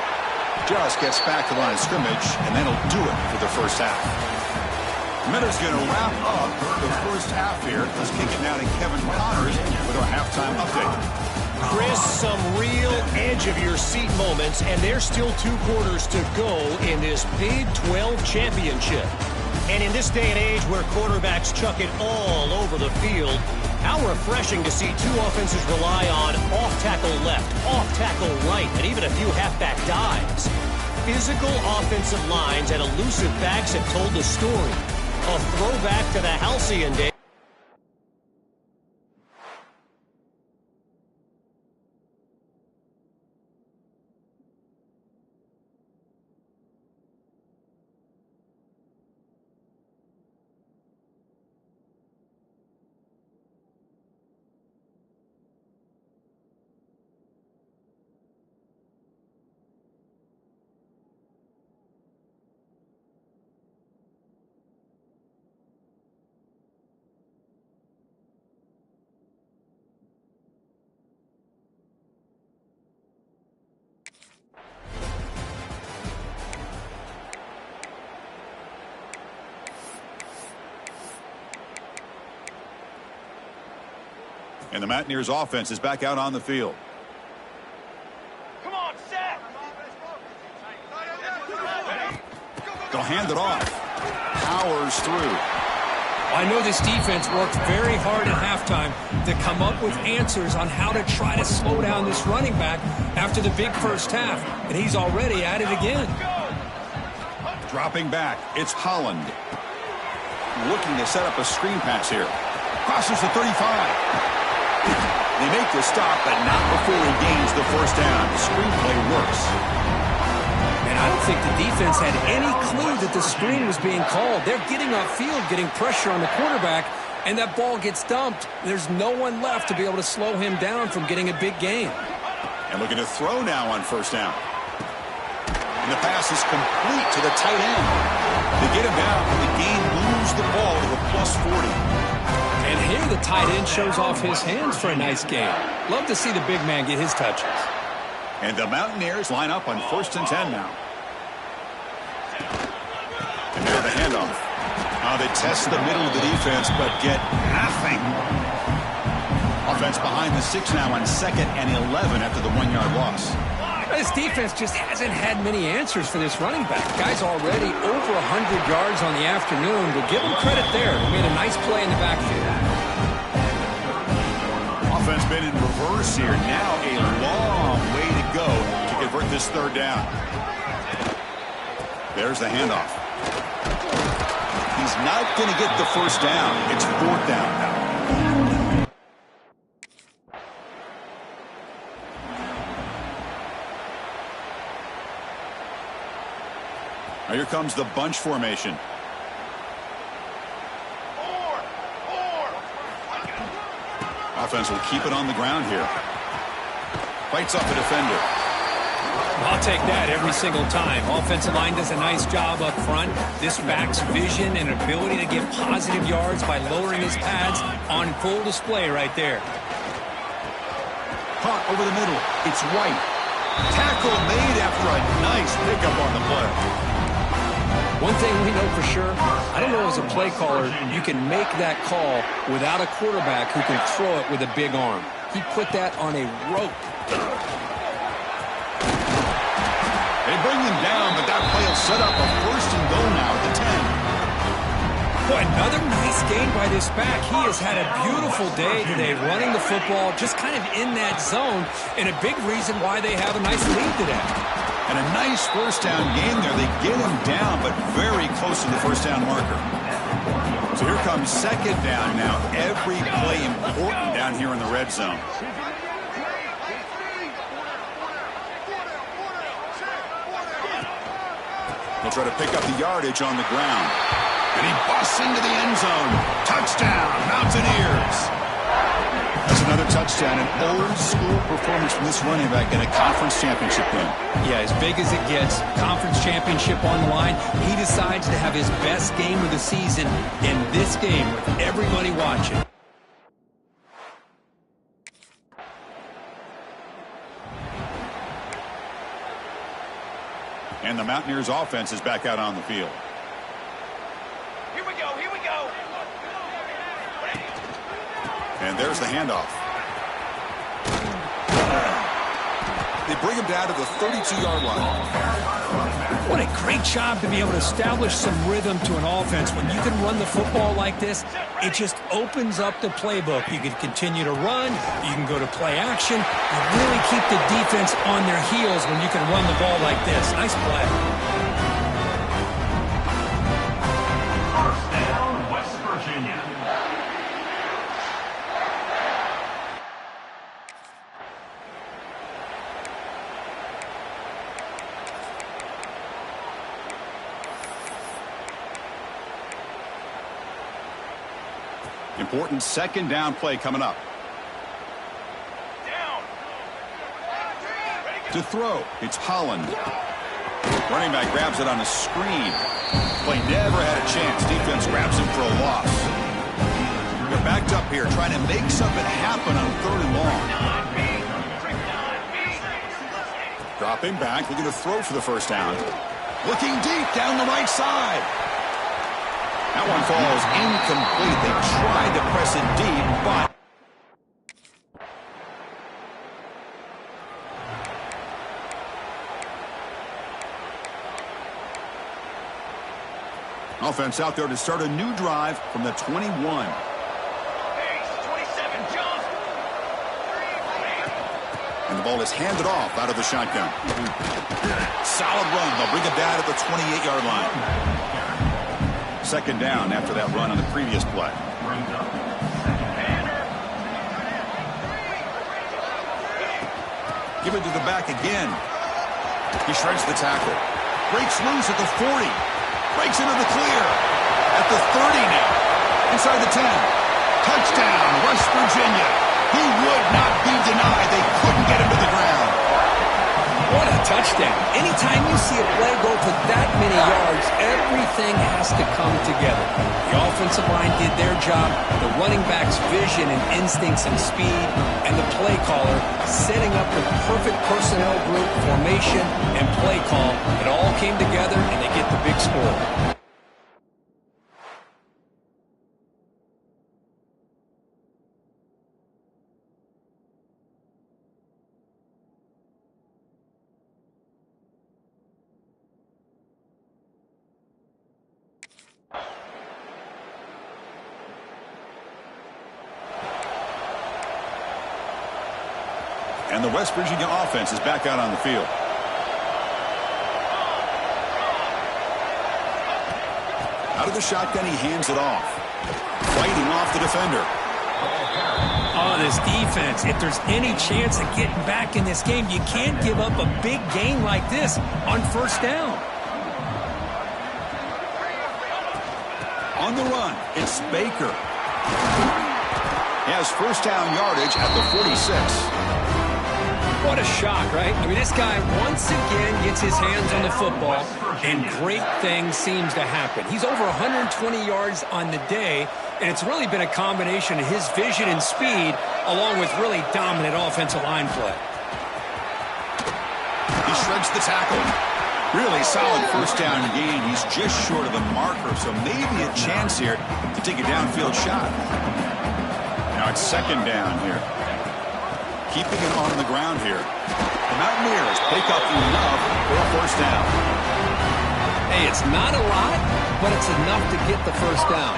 Just gets back to the line of scrimmage, and then he'll do it for the 1st half. Miller's going to wrap up the 1st half here. Let's kick it now to Kevin Connors with our halftime update. Chris, some real edge-of-your-seat moments, and there's still 2 quarters to go in this Big 12 championship. And in this day and age where quarterbacks chuck it all over the field, how refreshing to see two offenses rely on off-tackle left, off-tackle right, and even a few halfback dives. Physical offensive lines and elusive backs have told the story. A throwback to the halcyon days. And the Mountaineers offense is back out on the field. Come on, set. They'll hand it off. Powers through. I know this defense worked very hard at halftime to come up with answers on how to try to slow down this running back after the big first half. And he's already at it again. Dropping back, it's Holland. Looking to set up a screen pass here. Crosses the 35. They make the stop, but not before he gains the first down. The screenplay works. And I don't think the defense had any clue that the screen was being called. They're getting upfield, getting pressure on the quarterback, and that ball gets dumped. There's no one left to be able to slow him down from getting a big gain. And looking to throw now on first down. And the pass is complete to the tight end. They get him down, and the gain moves the ball to the +40. And here the tight end shows off his hands for a nice gain. Love to see the big man get his touches. And the Mountaineers line up on 1st and 10 now. And there's the handoff. Now they test the middle of the defense, but get nothing. Offense behind the 6 now on 2nd and 11 after the 1-yard loss. This defense just hasn't had many answers for this running back. Guy's already over 100 yards on the afternoon. We'll give him credit there. He made a nice play in the backfield. Offense been in reverse here. Now a long way to go to convert this 3rd down. There's the handoff. He's not going to get the first down. It's 4th down now. Now here comes the bunch formation. Offense will keep it on the ground here. Fights off the defender. I'll take that every single time. Offensive line does a nice job up front. This back's vision and ability to get positive yards by lowering his pads on full display right there. Caught over the middle. It's White. Tackle made after a nice pickup on the play. One thing we know for sure, I don't know as a play caller, you can make that call without a quarterback who can throw it with a big arm. He put that on a rope. They bring him down, but that play will set up a 1st and goal now at the 10. Boy, another nice game by this back. He has had a beautiful day today running the football, just kind of in that zone, and a big reason why they have a nice lead today. And a nice first down game there. They get him down, but very close to the first down marker. So here comes 2nd down now. Every play important down here in the red zone. He'll try to pick up the yardage on the ground. And he busts into the end zone. Touchdown, Mountaineers. That's another touchdown, an old-school performance from this running back in a conference championship win. Yeah, as big as it gets, conference championship on the line. He decides to have his best game of the season in this game with everybody watching. And the Mountaineers offense is back out on the field. Here we go, here we go. And there's the handoff. They bring him down to the 32-yard line. What a great job to be able to establish some rhythm to an offense. When you can run the football like this, it just opens up the playbook. You can continue to run. You can go to play action. You really keep the defense on their heels when you can run the ball like this. Nice play. First down, West Virginia. Important second down play coming up. Down. To throw, it's Holland. Running back grabs it on a screen. Play never had a chance. Defense grabs him for a loss. They're backed up here trying to make something happen on 3rd and long. Dropping back, looking to throw for the first down. Looking deep down the right side. That one falls incomplete. They tried to press it deep, but offense out there to start a new drive from the 21. Pace, 27, jump. And the ball is handed off out of the shotgun. Solid run. They'll bring it down at the 28-yard line. Second down after that run on the previous play. Give it to the back again. He shreds the tackle. Breaks loose at the 40. Breaks into the clear. At the 30 now. Inside the 10. Touchdown, West Virginia. He would not be denied. They couldn't get him to the ground. What a touchdown. Anytime you see a play go for that many yards, everything has to come together. The offensive line did their job, the running back's vision and instincts and speed, and the play caller setting up the perfect personnel group, formation, and play call. It all came together, and they get the big score. And the West Virginia offense is back out on the field. Out of the shotgun, he hands it off. Fighting off the defender. Oh, this defense, if there's any chance of getting back in this game, you can't give up a big gain like this on first down. On the run, it's Baker. He has first down yardage at the 46. What a shock, right? I mean, this guy once again gets his hands on the football, and great things seems to happen. He's over 120 yards on the day, and it's really been a combination of his vision and speed, along with really dominant offensive line play. He shreds the tackle. Really solid first down gain. He's just short of the marker, so maybe a chance here to take a downfield shot. Now it's second down here. Keeping it on the ground here. The Mountaineers pick up enough for a first down. Hey, it's not a lot, but it's enough to get the first down.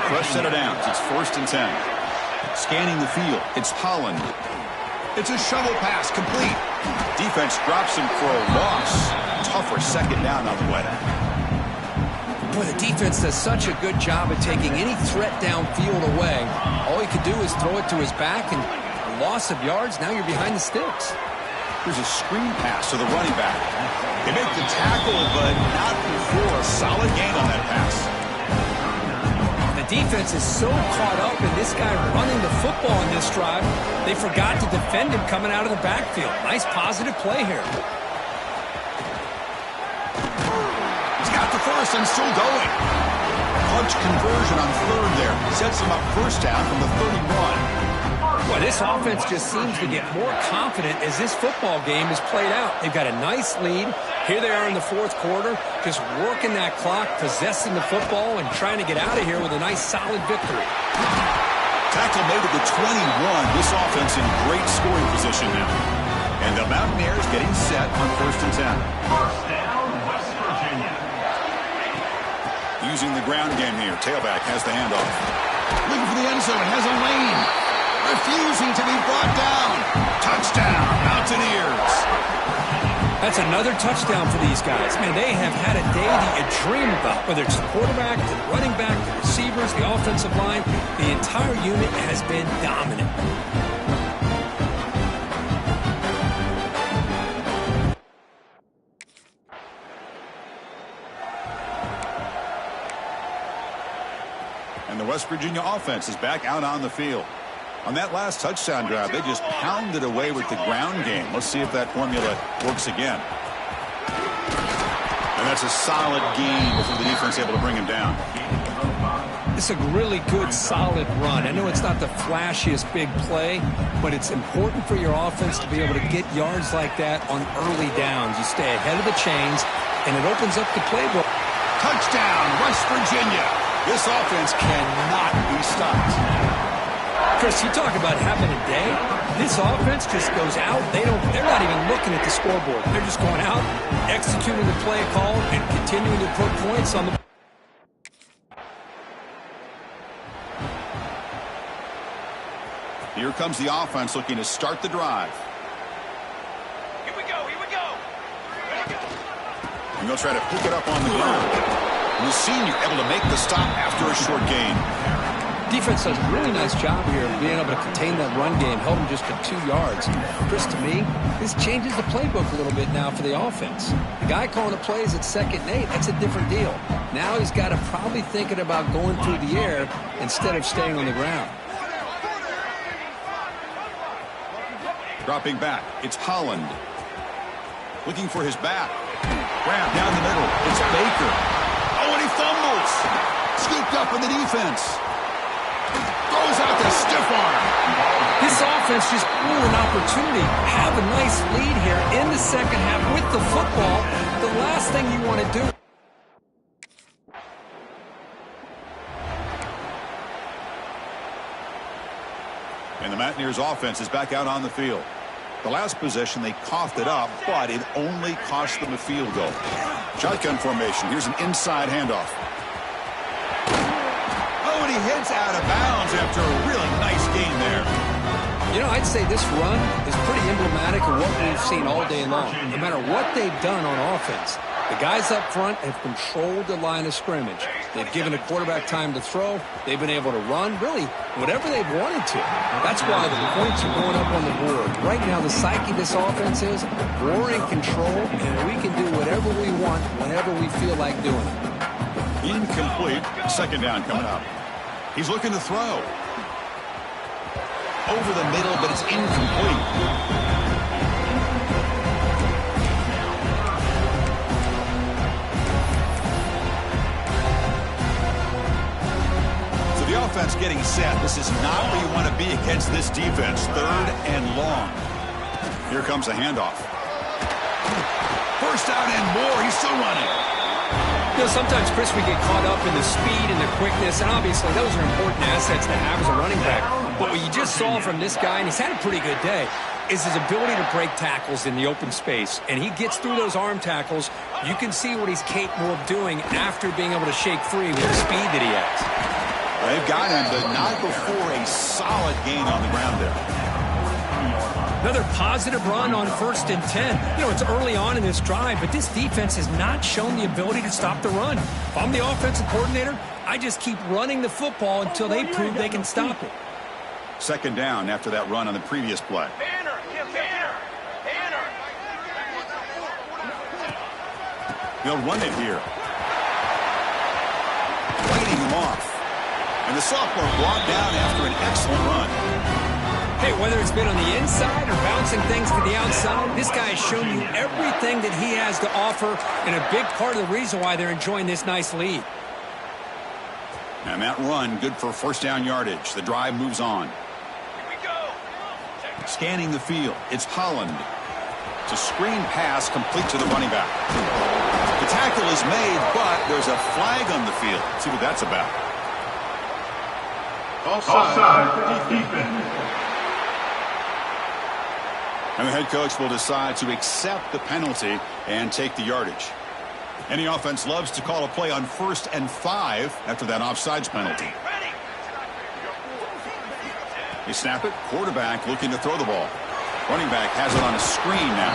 Fresh set of downs. It's 1st and 10. Scanning the field. It's Holland. It's a shovel pass. Complete. Defense drops him for a loss. Tougher second down on the way. Boy, the defense does such a good job of taking any threat downfield away. All he could do is throw it to his back, and a loss of yards, now you're behind the sticks. Here's a screen pass to the running back. They make the tackle, but not before a solid gain on that pass. The defense is so caught up in this guy running the football in this drive, they forgot to defend him coming out of the backfield. Nice positive play here. He's got the first and still going. Punch conversion on 3rd there. Sets him up first down from the 31. Well, this offense just seems to get more confident as this football game is played out. They've got a nice lead. Here they are in the 4th quarter, just working that clock, possessing the football, and trying to get out of here with a nice, solid victory. Tackle made at the 21. This offense in great scoring position now. And the Mountaineers getting set on 1st and 10. First down, West Virginia. Using the ground game here. Tailback has the handoff. Looking for the end zone. Has a lane. Refusing to be brought down. Touchdown, Mountaineers. That's another touchdown for these guys. Man, they have had a day that you dream about, whether it's the quarterback, the running back, the receivers, the offensive line. The entire unit has been dominant. And the West Virginia offense is back out on the field. On that last touchdown drive, they just pounded away with the ground game. Let's see if that formula works again. And that's a solid gain before the defense able to bring him down. It's a really good, solid run. I know it's not the flashiest big play, but it's important for your offense to be able to get yards like that on early downs. You stay ahead of the chains, and it opens up the playbook. Touchdown, West Virginia. This offense cannot be stopped. Chris, you talk about having a day. This offense just goes out. They're not even looking at the scoreboard. They're just going out, executing the play call, and continuing to put points on the. Here comes the offense looking to start the drive. Here we go, here we go. And they'll try to pick it up on the ground. And the senior able to make the stop after a short gain. Defense does a really nice job here of being able to contain that run game, held him just to 2 yards. Chris, to me, this changes the playbook a little bit now for the offense. The guy calling the plays at 2nd and 8, that's a different deal. Now he's got to probably thinking about going through the air instead of staying on the ground. Dropping back, it's Holland. Looking for his back. Grab down the middle, it's Baker. Oh, and he fumbles. Scooped up in the defense. Throws out the stiff arm. This offense just blew an opportunity. Have a nice lead here in the second half with the football. The last thing you want to do. And the Mountaineers offense is back out on the field. The last possession, they coughed it up, but it only cost them a field goal. Shotgun formation. Here's an inside handoff. Oh, and he hits out of bounds after a really nice gain there. You know, I'd say this run is pretty emblematic of what we've seen all day long. No matter what they've done on offense, the guys up front have controlled the line of scrimmage. They've given the quarterback time to throw. They've been able to run, really, whatever they've wanted to. That's why the points are going up on the board. Right now, the psyche of this offense is we're in control, and we can do whatever we want whenever we feel like doing it. Incomplete. 2nd down coming up. He's looking to throw. Over the middle, but it's incomplete. So the offense getting set. This is not where you want to be against this defense. 3rd and long. Here comes a handoff. 1st down and more. He's still running. You know, sometimes, Chris, we get caught up in the speed and the quickness, and obviously those are important assets to have as a running back. But what you just saw from this guy, and he's had a pretty good day, is his ability to break tackles in the open space. And he gets through those arm tackles. You can see what he's capable of doing after being able to shake free with the speed that he has. They've got him, but not before a solid gain on the ground there. Another positive run on 1st and 10. You know, it's early on in this drive, but this defense has not shown the ability to stop the run. If I'm the offensive coordinator, I just keep running the football until they prove they can stop it. 2nd down after that run on the previous play. Banner, Banner, Banner. They'll run it here. Waiting him off. And the sophomore brought down after an excellent run. Hey, whether it's been on the inside or bouncing things to the outside, this guy has shown you everything that he has to offer, and a big part of the reason why they're enjoying this nice lead. And that run, good for 1st down yardage. The drive moves on. Here we go. Scanning the field, it's Holland. It's a screen pass complete to the running back. The tackle is made, but there's a flag on the field. Let's see what that's about. Offside, defense. And the head coach will decide to accept the penalty and take the yardage. Any offense loves to call a play on 1st and 5 after that offsides penalty. They snap it. Quarterback looking to throw the ball. Running back has it on a screen now.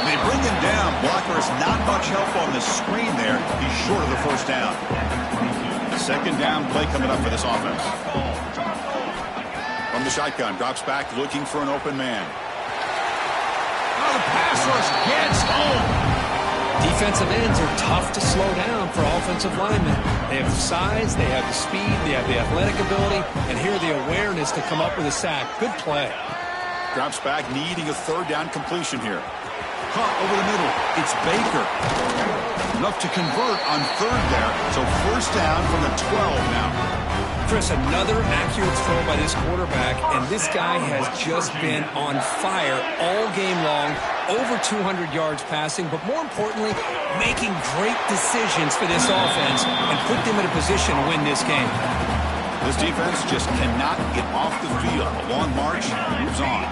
They bring him down. Blocker is not much help on the screen there. He's short of the first down. Second down play coming up for this offense. From the shotgun, drops back looking for an open man. Oh, the pass rush gets home. Defensive ends are tough to slow down for offensive linemen. They have the size, they have the speed, they have the athletic ability, and here the awareness to come up with a sack. Good play. Drops back, needing a third down completion here. Caught over the middle. It's Baker. Enough to convert on third there, so first down from the 12 now. Chris, another accurate throw by this quarterback, and this guy has just been on fire all game long, over 200 yards passing, but more importantly, making great decisions for this offense and put them in a position to win this game. This defense just cannot get off the field. A long march moves on.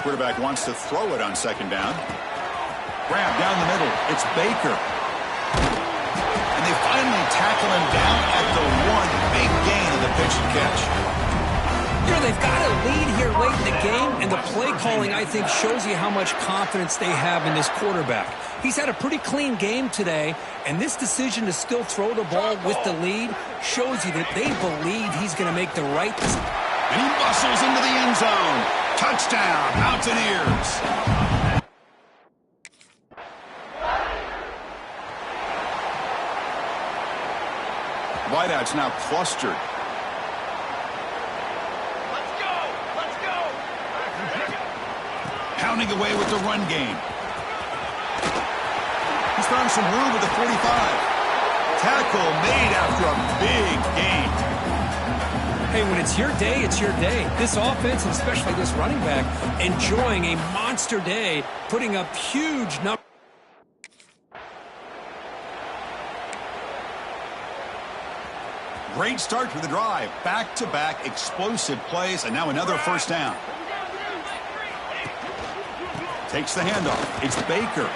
Quarterback wants to throw it on second down. Grab down the middle. It's Baker. And they finally tackle him down at the 1. Big gain of the pitch and catch. You know, they've got a lead here late in the game, and the play calling, I think, shows you how much confidence they have in this quarterback. He's had a pretty clean game today, and this decision to still throw the ball with the lead shows you that they believe he's going to make the right decision. And he bustles into the end zone. Touchdown, Mountaineers. Wideouts now clustered. Let's go! Let's go! Pounding away with the run game. He's found some room with the 45. Tackle made after a big gain. Hey, when it's your day, it's your day. This offense, and especially this running back, enjoying a monster day, putting up huge numbers. Great start to the drive. Back-to-back explosive plays, and now another first down. Takes the handoff. It's Baker.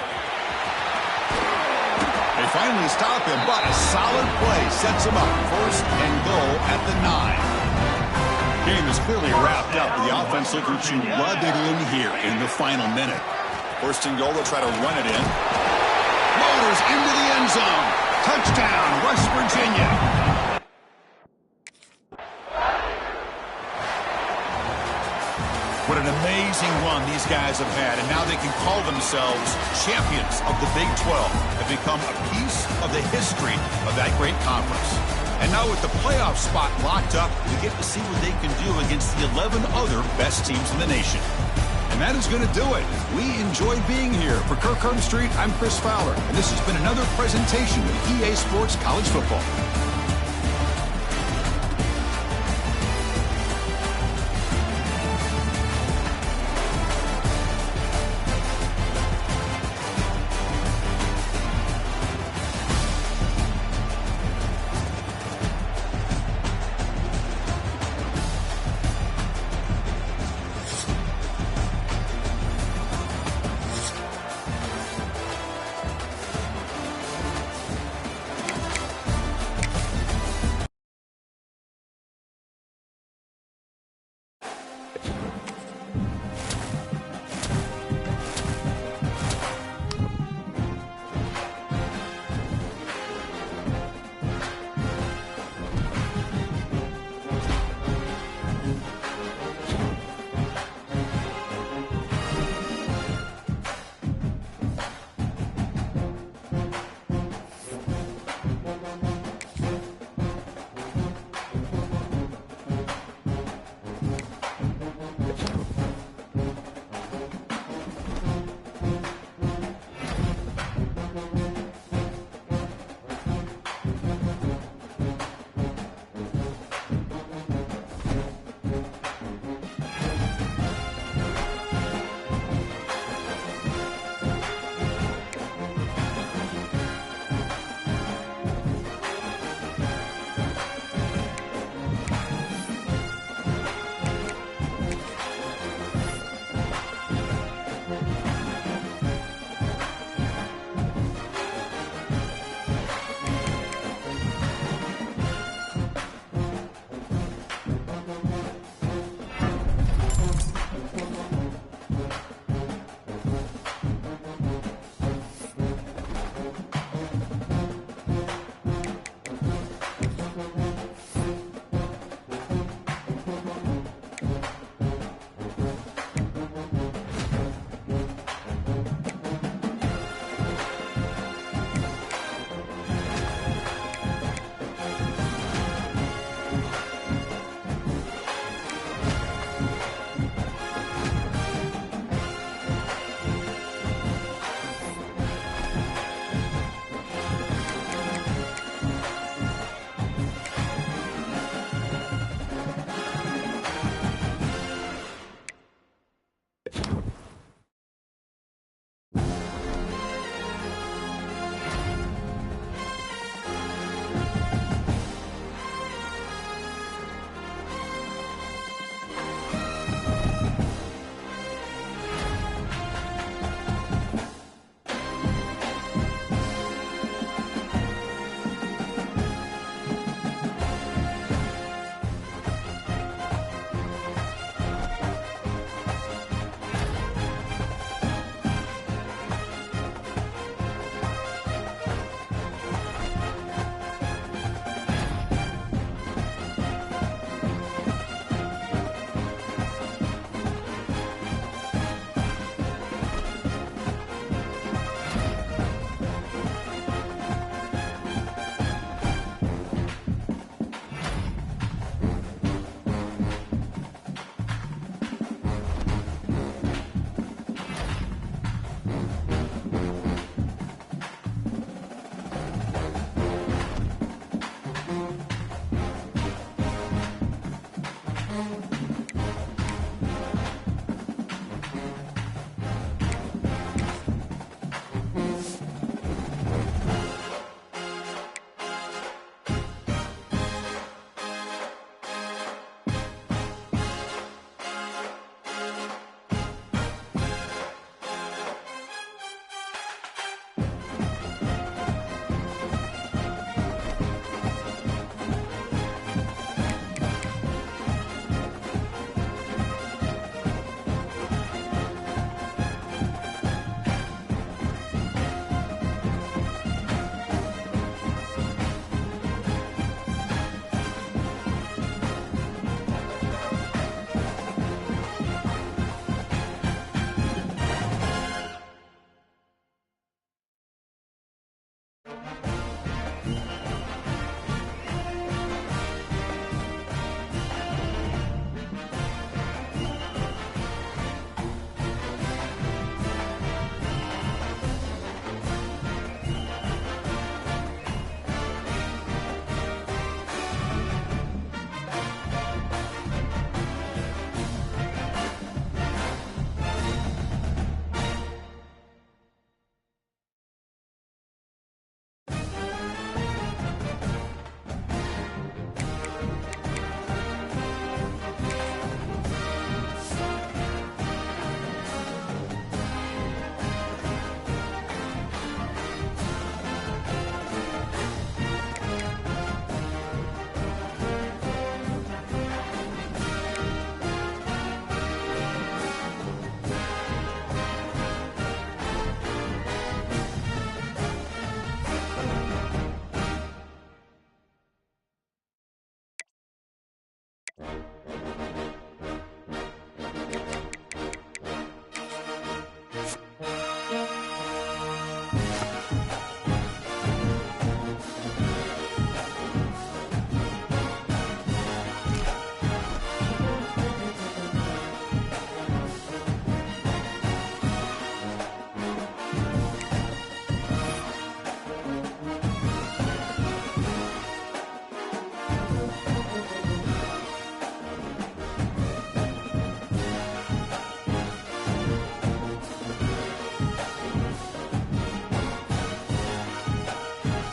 They finally stop him, but a solid play sets him up. First and goal at the 9. Game is clearly wrapped up. The offense looking to rub it in here in the final minute. First and goal, they'll try to run it in. Motors into the end zone. Touchdown, West Virginia. What an amazing run these guys have had, and now they can call themselves champions of the Big 12, have become a piece of the history of that great conference. And now with the playoff spot locked up, we get to see what they can do against the 11 other best teams in the nation. And that is going to do it. We enjoyed being here. For Kirk Herbstreit, I'm Chris Fowler, and this has been another presentation of EA Sports College Football.